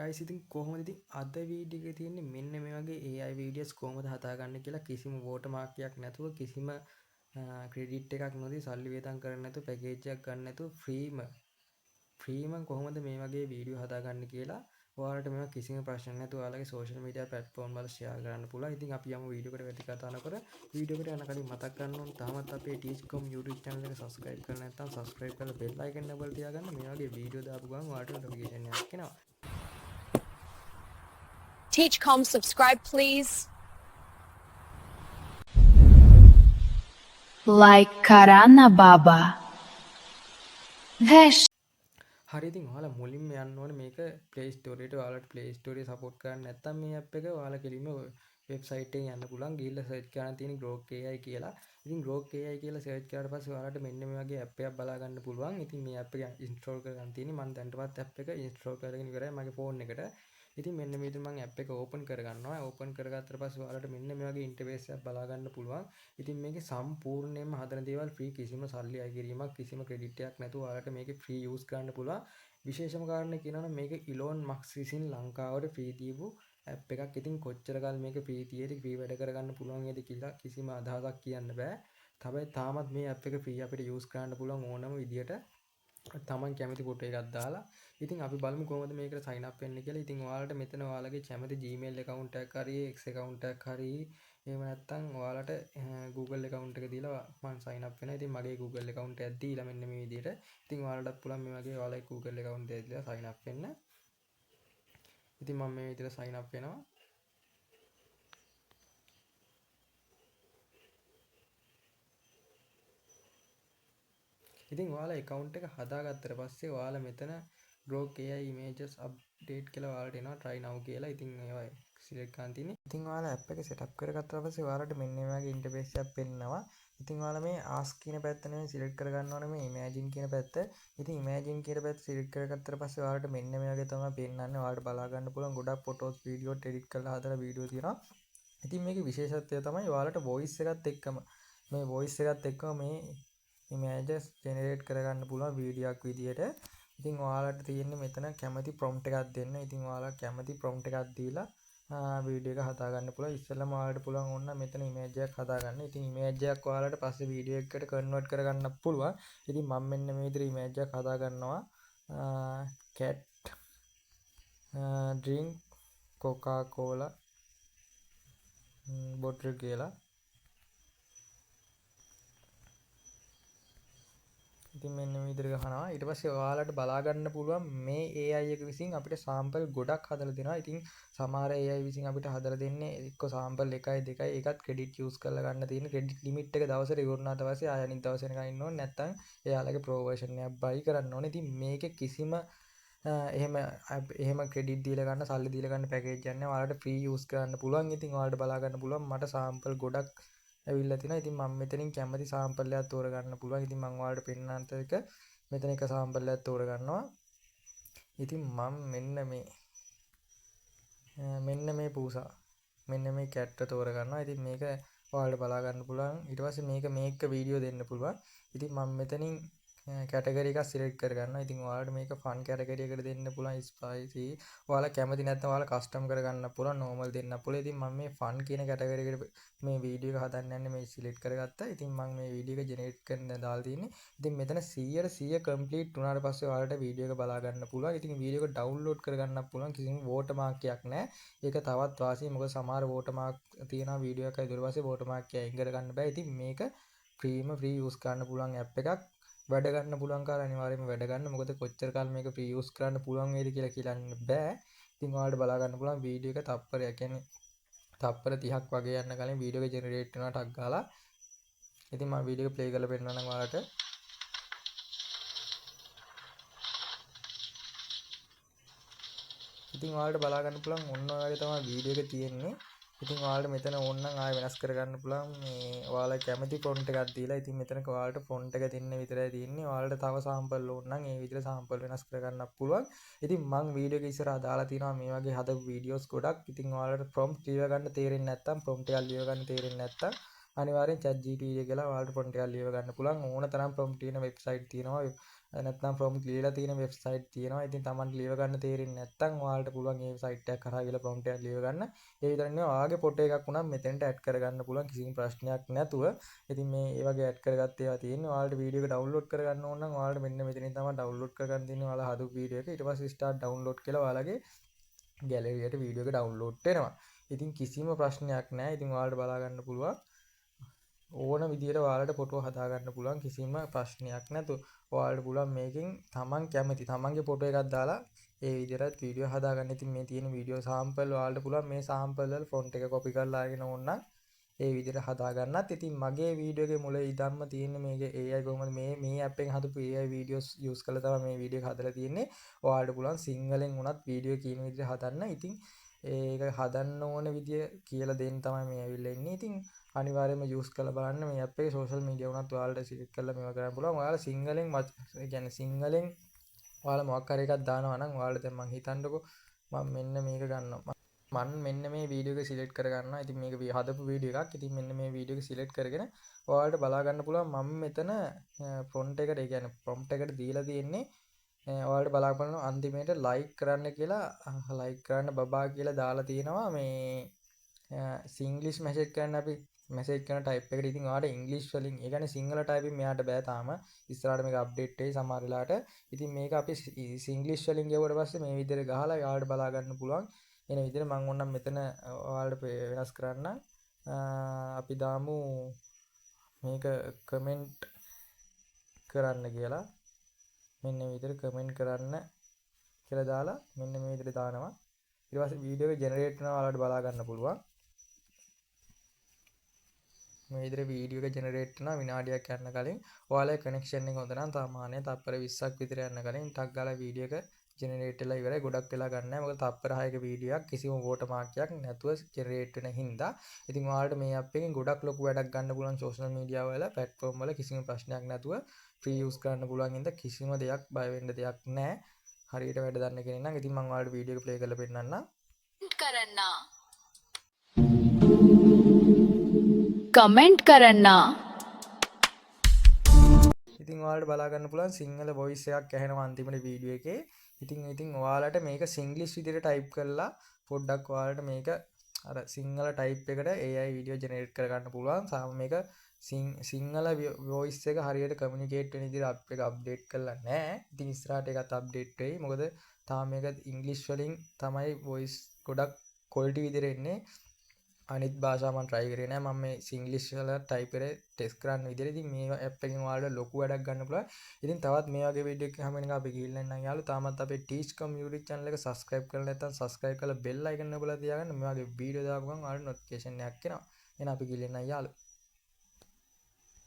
guys ඉතින් කොහොමද ඉතින් අද වීඩියෝ එකේ තියෙන්නේ මෙන්න මේ වගේ AI videos කොහොමද හදාගන්නේ කියලා කිසිම watermark එකක් නැතුව කිසිම credit එකක් නොදී සල්ලි වේදම් කරන්නේ නැතුව package එකක් ගන්න නැතුව ෆ්‍රීම කොහොමද මේ වගේ වීඩියෝ හදාගන්නේ කියලා ඔයාලට මේවා කිසිම ප්‍රශ්න නැතුව ඔයාලගේ social media platform වල share කරන්න පුළුවන්. ඉතින් අපි යමු වීඩියෝ එකට වැඩි කතා නොකර වීඩියෝ එකට යන කලින් මතක් කරන්න ඕන තාමත් අපේ teachcom YouTube channel එක subscribe කරලා නැත්නම් subscribe කරලා bell icon එක බල තියාගන්න. මේ වගේ වීඩියෝ දාපු ගමන් ඔයාලට notification එකක් එනවා. Teachcom, subscribe please. Like Karana Baba. Hash. හරි ඉතින් ඔයාලා මුලින්ම යන්න ඕනේ මේක Play Store එකට. ඔයාලට Play Store එක support කරන්නේ නැත්නම් මේ app එක ඔයාලා කෙලින්ම website එකෙන් යන්න පුළුවන්. ගිහිල්ලා search කරන්න තියෙන Grok AI කියලා. ඉතින් Grok AI කියලා search කරාට පස්සේ ඔයාලට මෙන්න මේ වගේ app එකක් බලා ගන්න පුළුවන්. ඉතින් මේ app එක install කරගන්න තියෙන්නේ මම දැනටමත් app එක install කරගෙන ඉවරයි මගේ phone එකට. ඉතින් මෙන්න මේ විදිහට මම app එක open කරගන්නවා. open කරගත්තට පස්සේ ඔයාලට මෙන්න මේ වගේ interface එකක් බලා ගන්න පුළුවන්. ඉතින් මේකේ සම්පූර්ණයෙන්ම හදන දේවල් free කිසිම සල්ලි අය කිරීමක් කිසිම credit එකක් නැතුව ඔයාලට මේකේ free use කරන්න පුළුවන්. විශේෂම කාරණේ කියනවා නම් මේක ඉලෝන් මස්ක් විසින් ලංකාවට free දීපු app එකක්. ඉතින් කොච්චර කාල මේක free තියෙදි free වැඩ කරගන්න පුළුවන් වේද කියලා කිසිම අදහසක් කියන්න බෑ. හැබැයි තාමත් මේ app එක free අපිට use කරන්න පුළුවන් ඕනම විදියට. තමන් කැමති ෆොටෝ එකක් දාලා ඉතින් අපි බලමු කොහොමද මේකට sign up වෙන්නේ කියලා. ඉතින් ඔයාලට මෙතන ඔයාලගේ කැමති Gmail account එකක් හරි X account එකක් හරි එහෙම නැත්නම් ඔයාලට Google account එක දීලා මම sign up වෙනවා. ඉතින් මගේ Google account එකක් දීලා මෙන්න මේ විදිහට. ඉතින් ඔයාලටත් පුළුවන් මේ වගේ ඔයාලගේ Google account එකක් දීලා sign up වෙන්න. ඉතින් මම මේ විදිහට sign up වෙනවා. ඉතින් ඔයාලා account එක හදාගත්තට පස්සේ ඔයාලා මෙතන Grok AI images update කියලා ඔයාලට එනවා try now කියලා. ඉතින් ඒවා select කරන් තියෙන්නේ. ඉතින් ඔයාලා app එක setup කරගත්තා පස්සේ ඔයාලට මෙන්න මේ වගේ interface එකක් පෙන්නනවා. ඉතින් ඔයාලා මේ ask කියන පැත්ත නෙමෙයි select කරගන්න ඕනේ මේ imagine කියන පැත්ත. ඉතින් imagine කියන පැත්ත select කරගත්තට පස්සේ ඔයාලට මෙන්න මේ වගේ තමයි පෙන්නන්නේ. ඔයාලට බලා ගන්න පුළුවන් ගොඩක් photos video edit කරලා හදලා වීඩියෝ තියෙනවා. ඉතින් මේකේ විශේෂත්වය තමයි ඔයාලට voice එකත් එක්කම මේ images generate කරගන්න පුළුවන් වීඩියෝ එකක් විදියට. ඉතින් ඔයාලට තියෙන්නේ මෙතන කැමති prompt එකක් දෙන්න. ඉතින් ඔයාලා කැමති prompt එකක් දීලා වීඩියෝ එක හදා ගන්න පුළුවන්. ඉස්සෙල්ලාම ඔයාලට පුළුවන් ඕන නම් මෙතන image එකක් හදා ගන්න. ඉතින් image එකක් ඔයාලට පස්සේ වීඩියෝ එකකට convert කරගන්න පුළුවන්. ඉතින් මම මෙන්න මේ විදිහට image එකක් හදා ගන්නවා. cat drink coca cola bottle කියලා. ඉතින් මෙන්න මේ විදිහට ගහනවා. ඊට පස්සේ ඔයාලට බලා ගන්න පුළුවන් මේ AI එක විසින් අපිට sample ගොඩක් හදලා දෙනවා. ඉතින් සමහර AI විසින් අපිට හදලා දෙන්නේ එක්ක sample 1යි 2යි ඒකත් credit use කරලා ගන්න තියෙන credit limit එක දවසට ඉවරනාට පස්සේ ආය අනිත් දවසේ නිකන් ඉන්න ඕනේ. නැත්නම් එයාලගේ pro version එකක් buy කරන්න ඕනේ. ඉතින් මේකේ කිසිම එහෙම credit දීලා ගන්න සල්ලි දීලා ගන්න package එකක් නැහැ. ඔයාලට free use කරන්න පුළුවන්. ඉතින් ඔයාලට බලා ගන්න පුළුවන් මට sample ගොඩක් ඇවිල්ලා තිනවා. ඉතින් මම මෙතනින් කැමති sample එකක් තෝරගන්න පුළුවන්. ඉතින් මම ඔයාලට පෙන්නන්නත් එක මෙතන එක sample එකක් තෝරගන්නවා. ඉතින් මම මෙන්න මේ පූසා මෙන්න මේ cat එක තෝරගන්නවා. ඉතින් මේක ඔයාලට බලා ගන්න පුළුවන්. ඊට පස්සේ මේක මේක වීඩියෝ දෙන්න පුළුවන්. ඉතින් මම මෙතනින් කැටගරි එකක් සිලෙක්ට් කරගන්නවා. ඉතින් ඔයාලට මේක ෆන් කැටගරි එකට දෙන්න පුළුවන් ස්පයිසි. ඔයාලා කැමති නැත්නම් ඔයාලා කස්ටම් කරගන්න පුළුවන් normal දෙන්න පුළුවන්. ඉතින් මම මේ ෆන් කියන කැටගරි එකට මේ වීඩියෝ එක හදන්න යන්නේ මේ සිලෙක්ට් කරගත්තා. ඉතින් මම මේ වීඩියෝ එක ජෙනරේට් කරන්න දාලා තියෙන්නේ. ඉතින් මෙතන 100% කම්ප්ලීට් වුණාට පස්සේ ඔයාලට වීඩියෝ එක බලා ගන්න පුළුවන්. ඉතින් වීඩියෝ එක ඩවුන්ලෝඩ් කරගන්නත් පුළුවන්. කිසිම watermark එකක් නැහැ. ඒක තවත් වාසියි. මොකද සමහර watermark තියෙනවා වීඩියෝ එකයි ඊට පස්සේ watermark එක අයින් කරගන්න බෑ. ඉතින් මේක free use කරන්න පුළුවන් app එකක්. වැඩ ගන්න පුළුවන් කාලේ අනිවාර්යයෙන්ම වැඩ ගන්න. මොකද කොච්චර කාල මේක free use කරන්න පුළුවන් වේද කියලා කියන්න බෑ. ඉතින් ඔයාලට බලා ගන්න පුළුවන් වීඩියෝ එක තප්පරයක් කියන්නේ තප්පර 30ක් වගේ යන කලින් වීඩියෝ එක ජෙනරේට් වෙනවා ටක් ගාලා. ඉතින් මම වීඩියෝ එක ප්ලේ කරලා පෙන්නන්නම් ඔයාලට. ඉතින් ඔයාලට බලා ගන්න පුළුවන් ඔන්න ඔය වගේ තමයි වීඩියෝ එක තියෙන්නේ. ඉතින් ඔයාලට මෙතන ඕන නම් ආයෙ වෙනස් කරගන්න පුළුවන්. මේ ඔයාලා කැමති ෆොන්ට් එකක් දීලා. ඉතින් මෙතන ඔයාලට ෆොන්ට් එක දෙන්න විතරයි තියෙන්නේ. ඔයාලට තව සාම්පල් ඕන නම් ඒ විදිහට සාම්පල් වෙනස් කරගන්නත් පුළුවන්. ඉතින් මම වීඩියෝ එක ඉස්සරහා දාලා තිනවා මේ වගේ හදපු වීඩියෝස් ගොඩක්. ඉතින් ඔයාලට prompt ලියව ගන්න තේරෙන්නේ නැත්නම් prompt එකක් ලියව ගන්න තේරෙන්නේ නැත්නම් අනිවාර්යෙන් chat GPT කියලා ඔයාලට prompt එකක් ලියව ගන්න පුළුවන්. ඕන තරම් prompt තියෙන වෙබ්සයිට් තියෙනවා. නැත්නම් prompt ලියලා තියෙන වෙබ්සයිට් තියෙනවා. ඉතින් Tamanට ලියව ගන්න තේරෙන්නේ නැත්නම් ඔයාලට පුළුවන් මේ සයිට් එකක් කරා ගිහලා prompt එකක් ලියව ගන්න. ඒ විතරක් නෙවෙයි ඔයාගේ ෆොටෝ එකක් උනත් මෙතෙන්ට ඇඩ් කරගන්න පුළුවන් කිසිම ප්‍රශ්නයක් නැතුව. ඉතින් මේ වගේ ඇඩ් කරගත්ත ඒවා තියෙන්නේ. ඔයාලට වීඩියෝ එක ඩවුන්ලෝඩ් කරගන්න ඕන නම් ඔයාලට මෙන්න මෙතනින් තමයි ඩවුන්ලෝඩ් කරගන්න තියෙන්නේ. ඔයාලා හදපු වීඩියෝ එක. ඊට පස්සේ start download කියලා ඔයාලගේ ගැලරියට වීඩියෝ එක ඩවුන්ලෝඩ් වෙනවා. ඉතින් කිසිම ප්‍රශ්නයක් නැහැ. ඉතින් ඔයාලට බලා ගන්න පුළුවන්. ඕන විදියට ඔයාලට ෆොටෝ හදා ගන්න පුළුවන් කිසිම ප්‍රශ්නයක් නැතුව. ඔයාලට පුළුවන් මේකෙන් තමන් කැමති තමන්ගේ ෆොටෝ එකක් දාලා ඒ විදිහට වීඩියෝ හදා ගන්න. ඉතින් මේ තියෙන වීඩියෝ සාම්පල් ඔයාලට පුළුවන් මේ සාම්පල් වල ෆොන්ට් එක කොපි කරලා අරගෙන ඕනනම් ඒ විදිහට හදා ගන්නත්. ඉතින් මගේ වීඩියෝ එකේ මුල ඉඳන්ම තියෙන්නේ මේකේ AI කොහොමද මේ ඇප් එකෙන් හදපු AI වීඩියෝස් යූස් කරලා තමයි මේ වීඩියෝ එක හදලා තියෙන්නේ. ඔයාලට පුළුවන් සිංහලෙන් වුණත් වීඩියෝ කියන විදිහට හදන්න. ඉතින් ඒක හදන්න ඕන විදිය කියලා දෙන්න තමයි මේ ඇවිල්ලා ඉන්නේ. ඉතින් අනිවාර්යයෙන්ම යූස් කරලා බලන්න මේ ඇප් එකේ සෝෂල් මීඩියා වුණත් ඔයාලට සිලෙක්ට් කරලා මේවා කරන්න පුළුවන්. ඔයාලා සිංහලෙන් ඒ කියන්නේ සිංහලෙන් ඔයාලා මොකක් හරි එකක් දානවා නම් ඔයාලා දැන් මං හිතන්නකෝ මම මෙන්න මේක ගන්නවා. මම මෙන්න මේ වීඩියෝ එක සිලෙක්ට් කර ගන්නවා. ඉතින් මේක හදපු වීඩියෝ එකක්. ඉතින් මෙන්න මේ වීඩියෝ එක සිලෙක්ට් කරගෙන ඔයාලට බලා ගන්න පුළුවන් මම මෙතන ෆොන්ට් එකට ඒ කියන්නේ ප්‍රොම්ප්ට් එකට දීලා තියෙන්නේ ඔයාලට බලාපන්න අන්තිමේට ලයික් කරන්න කියලා ලයික් කරන්න බබා කියලා දාලා තියෙනවා මේ සිංග්ලිෂ් මැසේජ් කරන්න අපි මැසේජ් කරන ටයිප් එකට. ඉතින් ඔයාලට ඉංග්ලිෂ් වලින් ඒ කියන්නේ සිංහල ටයිපින් මෙයාට බෑ තාම. ඉස්සරහට මේක අප්ඩේට් වෙයි සමහර වෙලාවට. ඉතින් මේක අපි සිංග්ලිෂ් වලින් ගෙවුවට පස්සේ මේ විදිහට ගහලා ඔයාලට බලා ගන්න පුළුවන්. එන විදිහට මම ඕනම් මෙතන ඔයාලට වෙනස් කරන්න. අපි දාමු මේක කමෙන්ට් කරන්න කියලා. මෙන්න මේ විදිහට කමෙන්ට් කරන්න කියලා දාලා මෙන්න මේ විදිහට දානවා. ඊට පස්සේ වීඩියෝ එක ජෙනරේට් වෙනවා ඔයාලට බලා ගන්න පුළුවන්. මේ විදිහට වීඩියෝ එක ජෙනරේට් වෙනවා විනාඩියක් යන කලින්. ඔයාලගේ කනෙක්ෂන් එක හොඳ නම් සාමාන්‍යයෙන් තත්පර 20ක් විතර යන කලින් ටක් ගාලා වීඩියෝ එක ජෙනරේට් වෙලා ඉවරයි. ගොඩක් වෙලා ගන්න නැහැ. මොකද තත්පර 6ක වීඩියෝ එකක් කිසිම වෝටර් මාක් එකක් නැතුව ජෙනරේට් වෙන හින්දා. ඉතින් ඔයාලට මේ ඇප් එකෙන් ගොඩක් ලොකු වැඩක් ගන්න පුළුවන් සෝෂල් මීඩියා වල ප්ලැට්ෆෝම් වල කිසිම ප්‍රශ්නයක් නැතුව ෆ්‍රී යූස් කරන්න පුළුවන් හින්දා කිසිම දෙයක් බය වෙන්න දෙයක් නැහැ. හරියට වැඩ දන්න කෙනෙක් නම් ඉතින් මම ඔයාලට වීඩියෝ එක ප්ලේ කරලා පෙන්නන්නම්. कमेंट करना ඉතින් ඔයාලට බලා ගන්න පුළුවන් සිංහල වොයිස් එකක් ඇහෙනවා අන්තිමට වීඩියෝ එකේ. ඉතින් ඔයාලට මේක සිංග්ලිෂ් විදිහට ටයිප් කරලා පොඩ්ඩක් ඔයාලට මේක අර සිංහල ටයිප් එකට AI වීඩියෝ ජෙනරේට් කරගන්න පුළුවන්. සාම මේක සිංහල වොයිස් එක හරියට කමියුනිකේට් වෙන විදිහට අප් එක අප්ඩේට් කරලා නැහැ. ඉතින් ඉස්සරහට ඒකත් අප්ඩේට් වෙයි. මොකද තාම මේක ඉංග්ලිෂ් වලින් තමයි වොයිස් ගොඩක් ක්වොලිටි විදිහට එන්නේ. අනිත් භාෂා මම try කරේ නෑ. මම මේ සිංග්ලිෂ් වල type කරේ ටෙස්ට් කරන්න විදිහට. ඉතින් මේ app එකෙන් ඔයාලට ලොකු වැඩක් ගන්න පුළුවන්. ඉතින් තවත් මේ වගේ වීඩියෝ එකක් හැම වෙනකම් අපි ගිහිල්ලා ඉන්නම් යාළුවෝ. තාමත් අපේ Teach Community channel එක subscribe කරලා නැත්නම් subscribe කරලා bell icon එක ඔබලා තියාගන්න. මේ වගේ වීඩියෝ දාපු ගමන් ඔයාලට notification එකක් එනවා. එහෙනම් අපි ගිහිල්ලා ඉන්නම් යාළුවෝ.